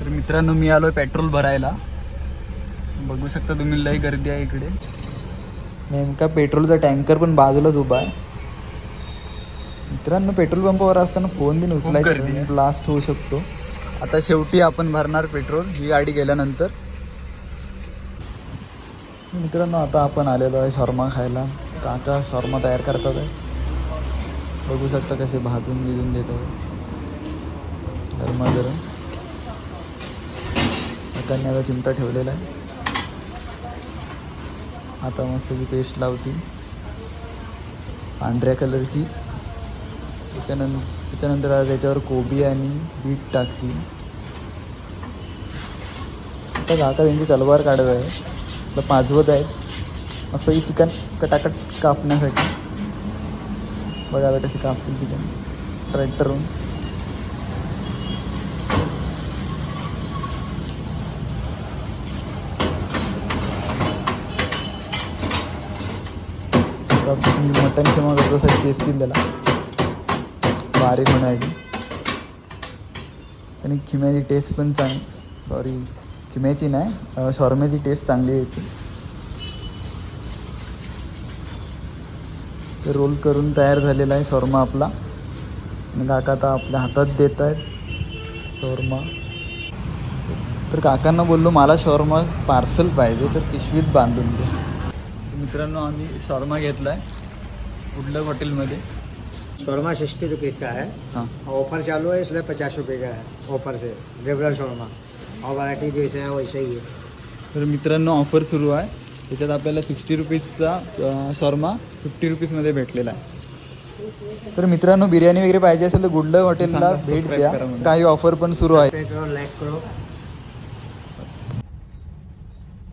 तर मित्रांनो मी आलोय पेट्रोल भरायला. बघू शकता तुम्ही लई गर्दी आहे इकडे. नेमका पेट्रोलचा टँकर पण बाजूलाच उभा आहे. मित्रांनो पेट्रोल पंपावर असताना फोन बिन उचलायचा ब्लास्ट होऊ शकतो. आता शेवटी आपण भरणार पेट्रोल ही गाडी गेल्यानंतर. मित्रांनो आता आपण आलेलो आहे शॉर्मा खायला. काका शॉर्मा तयार करतात आहे. बघू शकता कसे भाजून बिजून देत आहे गरमागरम. काकांनी आता चिमटा ठेवलेला आहे. आता मस्त ती पेस्ट लावतील पांढऱ्या कलरची. त्याच्यानंतर त्याच्यावर कोबी आणि बीट टाकतील. आता काका त्यांची तलवार काढत आहे. तर पाजवत आहेत असंही चिकन कटाकट कापण्यासाठी. बघा आता कशी कापतील चिकन ट्रॅक्टरहून. मटन किंवा वेगळ्यासाठी टेस्टिंग त्याला बारीक होण्यासाठी. आणि खिम्याची टेस्ट पण खिम्याची नाही शॉर्म्याची टेस्ट चांगली येते. ते रोल करून तयार झालेला आहे शॉर्मा आपला. आणि काका आता आपल्या हातात देत आहेत शॉर्मा. तर काकांना बोललो मला शॉर्मा पार्सल पाहिजे तर पिशवीत बांधून द्या. मित्रांनो आम्ही शॉर्मा घेतला आहे कुठल्या हॉटेलमध्ये. शॉर्मा 60 रुपीज़ का है. हाँ ऑफर चालू है इसलिए 50 रुपये का है ऑफर से. रेगुलर शॉर्मा और वैरायटी जैसे है वैसे ही है. तर मित्रांनो ऑफर सुरू आहे. त्याच्यात आपल्याला 60 रुपीजचा शॉर्मा 50 रुपीजमध्ये भेटलेला आहे. तर मित्रांनो बिर्याणी वगैरे पाहिजे असेल तर गुडलक हॉटेलला भेट द्या. काही ऑफर पण सुरू आहे.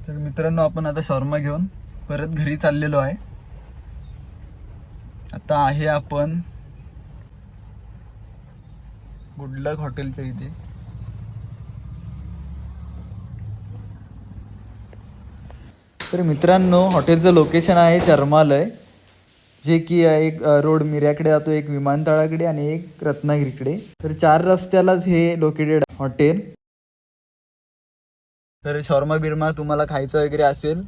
तर मित्रांनो आपण आता शॉर्मा घेऊन परत घरी चाललेलो आहे. आता आहे आपण गुडलक हॉटेलच्या इथे. तर मित्रांनो हॉटेलचं लोकेशन आहे चर्मालय, जे की एक रोड मिऱ्याकडे जातो, एक विमानतळाकडे आणि एक रत्नागिरीकडे. तर 4 रस्त्यालाच हे लोकेटेड हॉटेल. तर शॉर्मा बिर्मा तुम्हाला खायचं वगैरे असेल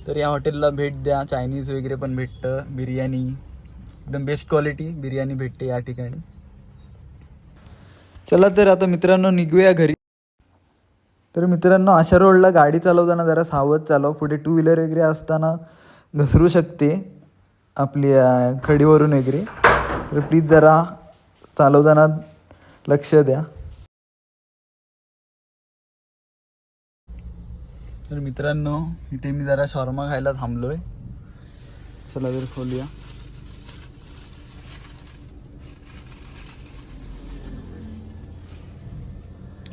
तर या हॉटेलला भेट द्या. चायनीज वगैरे पण भेटतं. बिर्याणी एकदम बेस्ट क्वालिटी बिर्याणी भेटते या ठिकाणी. चला तर आता मित्रांनो निघूया घरी. तर मित्रांनो अशा रोडला गाडी चालवताना जरा सावध चालव. पुढे 2 व्हीलर वगैरे असताना घसरू शकते आपली खडीवरून वगैरे. तर प्लीज जरा चालवताना लक्ष द्या. तर मित्रांनो इथे मी जरा शॉर्मा खायला थांबलोय. चला तर खोलूया.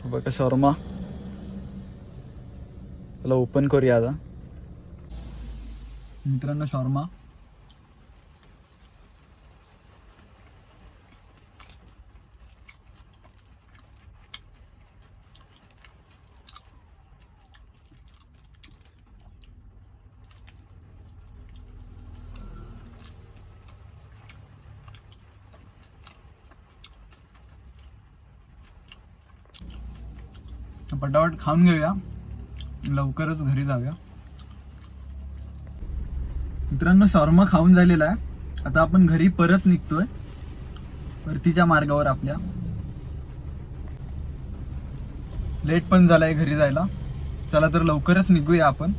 बघा शॉर्मा. त्याला ओपन करूया आता. मित्रांनो शॉर्मा पटापट खाऊन घेऊया, लवकरच घरी जाऊया. मित्रांनो शॉर्मा खाऊन झालेला आहे. आता आपण घरी परत निघतोय परतीच्या मार्गावर आपल्या. लेट पण झालाय घरी जायला. चला तर लवकरच निघूया आपण.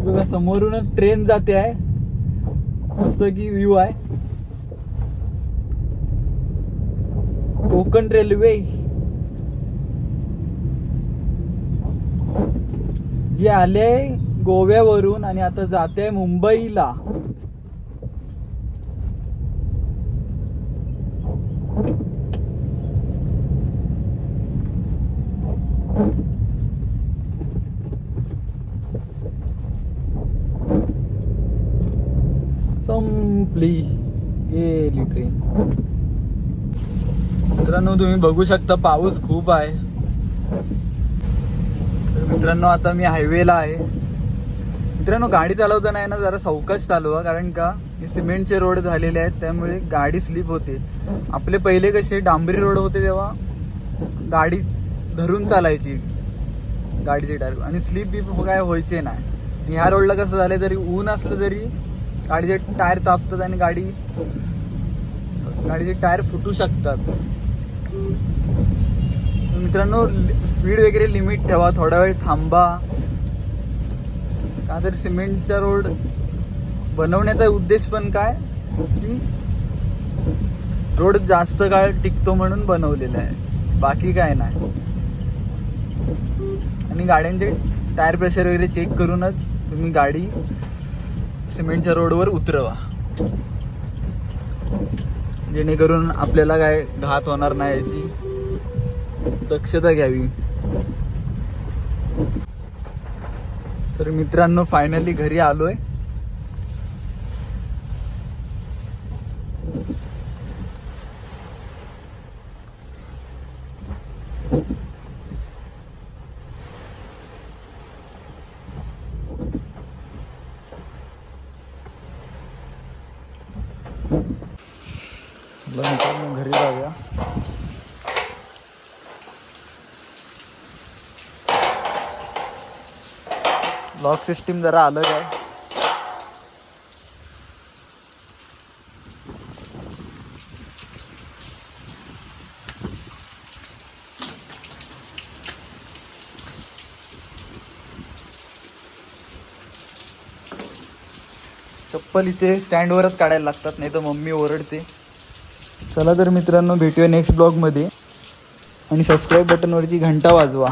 बघा समोरूनच ट्रेन जाते आहे. मस्त की व्ह्यू आहे. कोकण रेल्वे जी आले गोव्यावरून आणि आता जाते मुंबईला. संपली गेली ट्रेन. मित्रांनो तुम्ही बघू शकता पाऊस खूप आहे. तर मित्रांनो आता मी हायवेला आहे. मित्रांनो गाडी चालवताना आहे ना जरा सावकाश चालवा, कारण का हे सिमेंटचे रोड झालेले आहेत त्यामुळे गाडी स्लिप होते. आपले पहिले कसे डांबरी रोड होते तेव्हा गाडी धरून चालायची गाडीचे टायर आणि स्लिप बी काय व्हायचे नाही. आणि ह्या रोडला कसं झालं तरी ऊन असलं तरी गाडीचे टायर तापतात आणि गाडीचे टायर फुटू शकतात. मित्रांनो स्पीड वगैरे लिमिट ठेवा, थोडा वेळ थांबा. का तर सिमेंटचा रोड बनवण्याचा उद्देश पण काय की रोड जास्त काळ टिकतो म्हणून बनवलेला आहे, बाकी काय नाही. आणि गाड्यांचे टायर प्रेशर वगैरे चेक करूनच तुम्ही गाडी सिमेंटच्या रोडवर उतरवा, जेणेकरून आपल्याला काय घात होणार नाही याची दक्षता घ्यावी. तर मित्रांनो फायनली घरी आलोय. मित्रांनो घरी जाऊया. लॉक सिस्टीम जरा अलग आहे. चप्पल इथे स्टँडवरच काढायला लागतात, नाही तर मम्मी ओरडते. चला तर मित्रांनो भेटूया नेक्स्ट ब्लॉगमध्ये आणि सबस्क्राईब बटनवरची घंटा वाजवा.